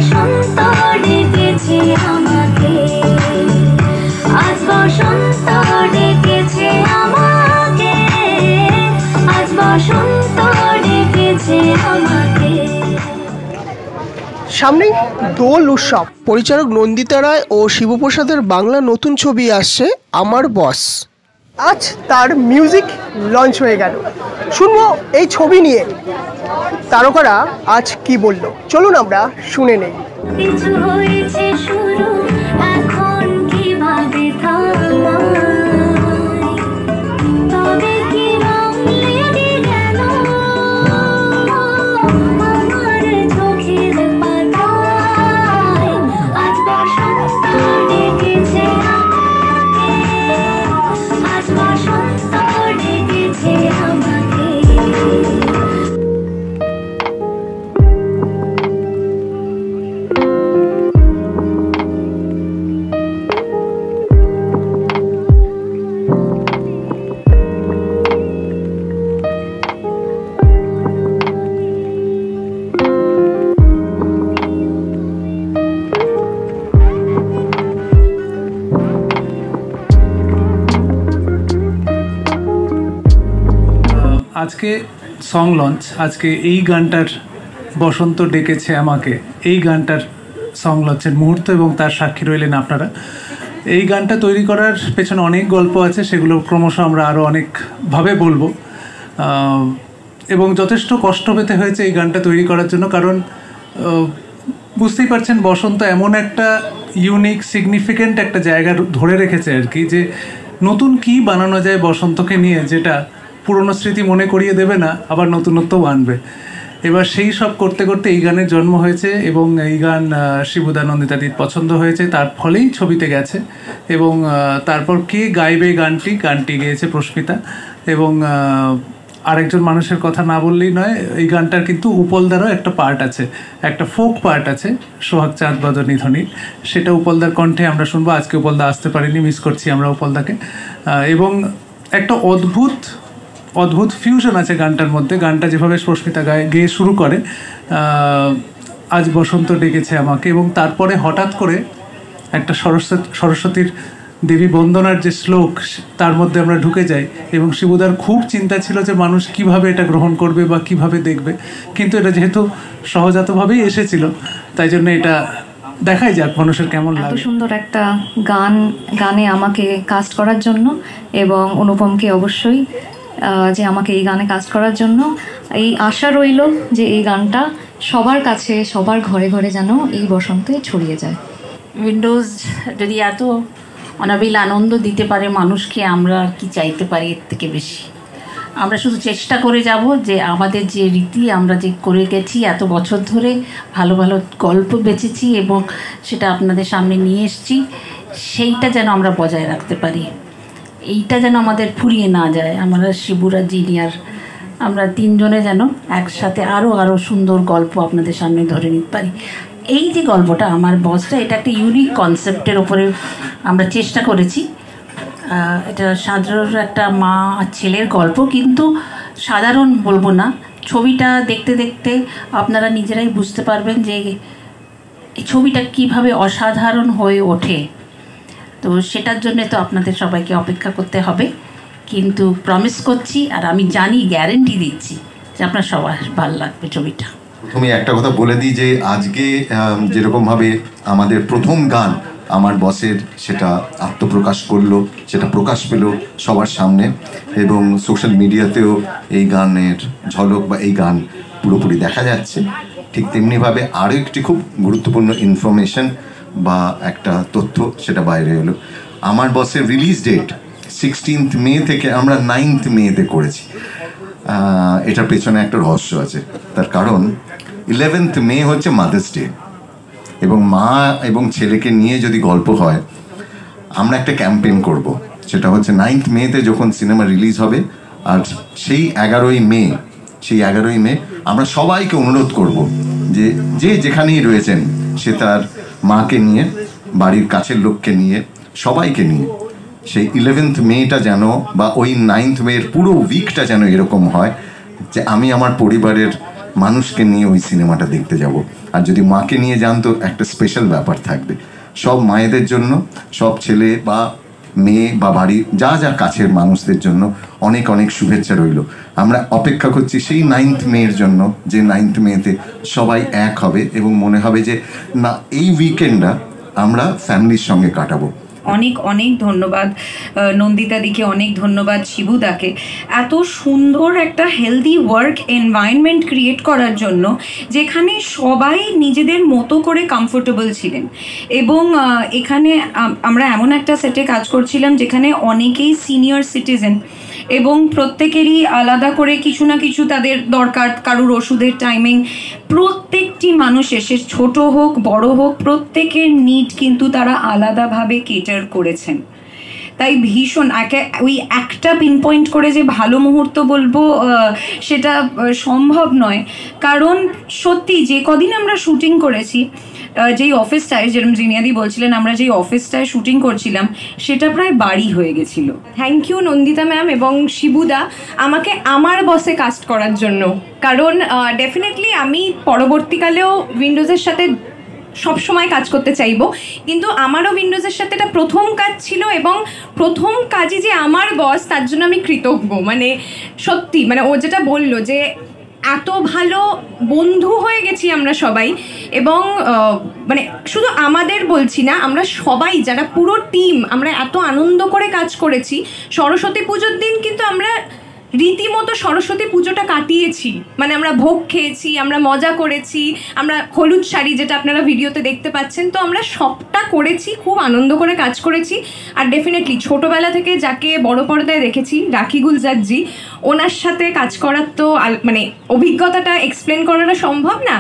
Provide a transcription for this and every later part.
বসন্ত ডেকেছে আমাকে, আজ বসন্ত ডেকেছে আমাকে, আজ বসন্ত ডেকেছে আমাকে। সামনেই দোল উৎসব। পরিচালক নন্দিতা রায় ও শিবপ্রসাদের বাংলা নতুন ছবি আসছে আমার বস। আজ তার মিউজিক লঞ্চ হয়ে গেল। শুনবো এই ছবি নিয়ে তারকারা আজ কি বলল, চলুন আমরা শুনে নেই। কিছু হয়েছে শুরু, এখন কিভাবে থামাই, তবে কি রং লেগে গেল আমার চোখের পাতায়। আজ বসন্ত ডেকেছে আমাকে, আজ বসন্ত ডেকেছে আমাকে। আজকে সং লঞ্চ, আজকে এই গানটার বসন্ত ডেকেছে আমাকে, এই গানটার সং লঞ্চের মুহূর্ত এবং তার সাক্ষী রইলেন আপনারা। এই গানটা তৈরি করার পেছনে অনেক গল্প আছে, সেগুলো ক্রমশ আমরা আরও অনেকভাবে বলবো। এবং যথেষ্ট কষ্ট পেতে হয়েছে এই গানটা তৈরি করার জন্য, কারণ বুঝতেই পারছেন বসন্ত এমন একটা ইউনিক সিগনিফিক্যান্ট একটা জায়গা ধরে রেখেছে আর কি, যে নতুন কি বানানো যায় বসন্তকে নিয়ে যেটা পুরনো স্মৃতি মনে করিয়ে দেবে না, আবার নতুনত্বও আনবে। এবার সেই সব করতে করতে এই গানের জন্ম হয়েছে এবং এই গান শিবুদা নন্দিতাদির পছন্দ হয়েছে, তার ফলেই ছবিতে গেছে। এবং তারপর কে গাইবে গানটি গেয়েছে প্রস্মিতা। এবং আরেকজন মানুষের কথা না বললেই নয়, এই গানটার কিন্তু উপলদারও একটা পার্ট আছে, একটা ফোক পার্ট আছে সোহাগ চাঁদ বদনী ধ্বনির, সেটা উপলদার কণ্ঠে আমরা শুনবো। আজকে উপলদা আসতে পারিনি, মিস করছি আমরা উপলদাকে। এবং একটা অদ্ভুত ফিউশন আছে গানটার মধ্যে। গানটা যেভাবে স্পস্মিতা গেয়ে শুরু করে আজ বসন্ত ডেকেছে আমাকে, এবং তারপরে হঠাৎ করে একটা সরস্বতীর দেবী বন্দনার যে শ্লোক, তার মধ্যে আমরা ঢুকে যাই। এবং শিবুদার খুব চিন্তা ছিল যে মানুষ কিভাবে এটা গ্রহণ করবে বা কিভাবে দেখবে, কিন্তু এটা যেহেতু সহজাতভাবেই এসেছিল, তাই জন্য এটা দেখাই যাক মানুষের কেমন লাগে। এত সুন্দর একটা গানে আমাকে কাস্ট করার জন্য, এবং অনুপমকে অবশ্যই যে আমাকে এই গানে কাজ করার জন্য। এই আশা রইল যে এই গানটা সবার কাছে, সবার ঘরে ঘরে যেন এই বসন্তে ছড়িয়ে যায়। উইন্ডোজ যদি এত অনাবিল আনন্দ দিতে পারে মানুষকে, আমরা আর কি চাইতে পারি এর থেকে বেশি। আমরা শুধু চেষ্টা করে যাব যে আমাদের যে রীতি আমরা যে করে গেছি এত বছর ধরে, ভালো ভালো গল্প বেঁচেছি এবং সেটা আপনাদের সামনে নিয়ে এসেছি, সেইটা যেন আমরা বজায় রাখতে পারি। এইটা যেন আমাদের ফুরিয়ে না যায়। আমরা শিবুরা জিনিয়ার আমরা তিনজনে যেন একসাথে আরও সুন্দর গল্প আপনাদের সামনে ধরে নিতে পারি। এই যে গল্পটা আমার বসটা, এটা একটা ইউনিক কনসেপ্টের ওপরে আমরা চেষ্টা করেছি। এটা সাধারণ একটা মা আর ছেলের গল্প, কিন্তু সাধারণ বলবো না। ছবিটা দেখতে দেখতে আপনারা নিজেরাই বুঝতে পারবেন যে এই ছবিটা কিভাবে অসাধারণ হয়ে ওঠে। তো সেটার জন্য তো আপনাদের সবাইকে অপেক্ষা করতে হবে, কিন্তু প্রমিস করছি আর আমি জানি, গ্যারেন্টি দিচ্ছি যে আপনার সবার ভালো লাগবে ছবিটা। প্রথমে একটা কথা বলে দিই যে আজকে যেরকমভাবে আমাদের প্রথম গান আমার বসের, সেটা আত্মপ্রকাশ করলো, সেটা প্রকাশ পেল সবার সামনে, এবং সোশ্যাল মিডিয়াতেও এই গানের ঝলক বা এই গান পুরোপুরি দেখা যাচ্ছে। ঠিক তেমনিভাবে আরও একটি খুব গুরুত্বপূর্ণ ইনফরমেশন বা একটা তথ্য সেটা বাইরে এলো। আমার বসের রিলিজ ডেট 16 মে থেকে আমরা 9 মেতে করেছি। এটার পেছনে একটা রহস্য আছে। তার কারণ 11 মে হচ্ছে মাদার্স ডে, এবং মা এবং ছেলেকে নিয়ে যদি গল্প হয়, আমরা একটা ক্যাম্পেইন করব। সেটা হচ্ছে 9 মেতে যখন সিনেমা রিলিজ হবে, আর সেই 11ই মে আমরা সবাইকে অনুরোধ করব যে যে যেখানেই রয়েছেন, সে তার মাকে নিয়ে, বাড়ির কাছের লোককে নিয়ে, সবাইকে নিয়ে সেই 11 মেটা যেন, বা ওই 9 মের পুরো উইকটা যেন এরকম হয় যে আমি আমার পরিবারের মানুষকে নিয়ে ওই সিনেমাটা দেখতে যাব। আর যদি মাকে নিয়ে যান তো একটা স্পেশাল ব্যাপার থাকবে। সব মায়েদের জন্য, সব ছেলে বা মেয়ে বা বাড়ির যা যা কাছের মানুষদের জন্য অনেক অনেক শুভেচ্ছা রইল। আমরা অপেক্ষা করছি সেই 9th মের জন্য, যে 9th মেতে সবাই এক হবে এবং মনে হবে যে না, এই উইকেন্ডটা আমরা ফ্যামিলির সঙ্গে কাটাবো। অনেক অনেক ধন্যবাদ নন্দিতাদিকে, অনেক ধন্যবাদ শিবুদাকে এত সুন্দর একটা হেলদি ওয়ার্ক এনভায়রনমেন্ট ক্রিয়েট করার জন্য, যেখানে সবাই নিজেদের মতো করে কমফোর্টেবল ছিলেন। এবং এখানে আমরা এমন একটা সেটে কাজ করছিলাম যেখানে অনেকেই সিনিয়র সিটিজেন এবং প্রত্যেকেরই আলাদা করে কিছু না কিছু তাদের দরকার, কারুর ওষুধের টাইমিং, প্রত্যেকটি মানুষের, সে ছোট হোক বড় হোক, প্রত্যেকের নিড কিন্তু তারা আলাদাভাবে কেটার করেছেন। তাই ভীষণ ওই একটা পিনপয়েন্ট করে যে ভালো মুহূর্ত বলবো সেটা সম্ভব নয়, কারণ সত্যি যে কদিন আমরা শুটিং করেছি, যেই অফিসটায়, যেরকম জিনিয়াদি বলছিলেন, আমরা যেই অফিসটায় শুটিং করছিলাম সেটা প্রায় বাড়ি হয়ে গেছিল। থ্যাংক ইউ নন্দিতা ম্যাম এবং শিবুদা আমাকে আমার বসে কাস্ট করার জন্য, কারণ ডেফিনেটলি আমি পরবর্তীকালেও উইন্ডোজের সাথে সব সময় কাজ করতে চাইবো, কিন্তু আমারও উইন্ডোজের সাথে এটা প্রথম কাজ ছিল এবং প্রথম কাজই যে আমার বস, তার জন্য আমি কৃতজ্ঞ। মানে সত্যি, মানে ও যেটা বললো যে এত ভালো বন্ধু হয়ে গেছি আমরা সবাই, এবং মানে শুধু আমাদের বলছি না, আমরা সবাই যারা পুরো টিম আমরা এত আনন্দ করে কাজ করেছি। সরস্বতী পুজোর দিন কিন্তু আমরা রীতিমতো সরস্বতী পুজোটা কাটিয়েছি, মানে আমরা ভোগ খেয়েছি, আমরা মজা করেছি, আমরা হলুদ শাড়ি যেটা আপনারা ভিডিওতে দেখতে পাচ্ছেন, তো আমরা সবটা করেছি, খুব আনন্দ করে কাজ করেছি। আর ডেফিনেটলি ছোটোবেলা থেকে যাকে বড় পর্দায় দেখেছি, রাখি গুলজারজি, ওনার সাথে কাজ করার তো মানে অভিজ্ঞতাটা এক্সপ্লেন করাটা সম্ভব না,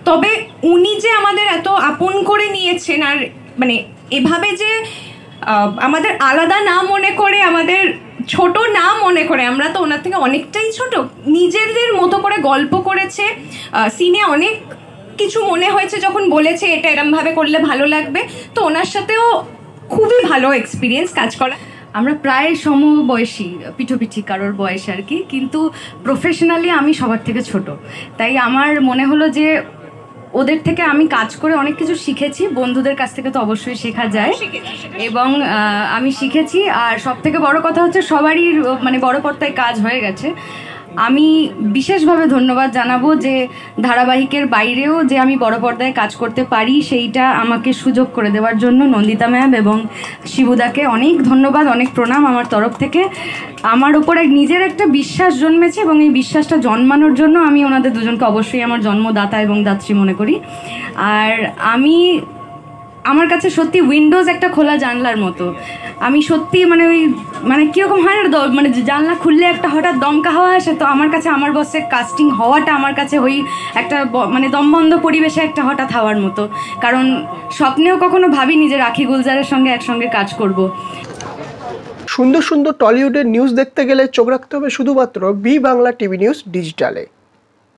তবে উনি যে আমাদের এত আপন করে নিয়েছেন, আর মানে এভাবে যে আমাদের আলাদা না মনে করে, আমাদের ছোট না মনে করে, আমরা তো ওনার থেকে অনেকটাই ছোট, নিজেদের মতো করে গল্প করেছে। সিনে অনেক কিছু মনে হয়েছে যখন বলেছে এটা এরমভাবে করলে ভালো লাগবে, তো ওনার সাথেও খুবই ভালো এক্সপিরিয়েন্স কাজ করা। আমরা প্রায় সমবয়সী, পিঠোপিঠি কারোর বয়স আর কি, কিন্তু প্রফেশনালি আমি সবার থেকে ছোট। তাই আমার মনে হলো যে ওদের থেকে আমি কাজ করে অনেক কিছু শিখেছি, বন্ধুদের কাছ থেকে তো অবশ্যই শেখা যায়, এবং আমি শিখেছি। আর সব থেকে বড় কথা হচ্ছে সবারই মানে বড় পর্দায় কাজ হয়ে গেছে। আমি বিশেষভাবে ধন্যবাদ জানাবো যে ধারাবাহিকের বাইরেও যে আমি বড় পর্দায় কাজ করতে পারি, সেইটা আমাকে সুযোগ করে দেওয়ার জন্য নন্দিতা ম্যাম এবং শিবুদাকে অনেক ধন্যবাদ, অনেক প্রণাম আমার তরফ থেকে। আমার ওপর নিজের একটা বিশ্বাস জন্মেছে এবং এই বিশ্বাসটা জন্মানোর জন্য আমি ওনাদের দুজনকে অবশ্যই আমার জন্মদাতা এবং দাত্রী মনে করি। আর আমার কাছে সত্যি উইন্ডোজ একটা খোলা জানলার মতো। আমি সত্যি মানে কীরকম হয় না, মানে জানলা খুললে একটা হঠাৎ দমকা হাওয়া আসে, তো আমার কাছে আমার বসের কাস্টিং হওয়াটা আমার কাছে ওই একটা মানে দমবন্ধ পরিবেশে একটা হঠাৎ হাওয়ার মতো, কারণ স্বপ্নেও কখনো ভাবিনি যে রাখি গুলজারের সঙ্গে একসঙ্গে কাজ করব। সুন্দর সুন্দর টলিউডের নিউজ দেখতে গেলে চোখ রাখতে হবে শুধুমাত্র বি বাংলা টিভি নিউজ ডিজিটালে।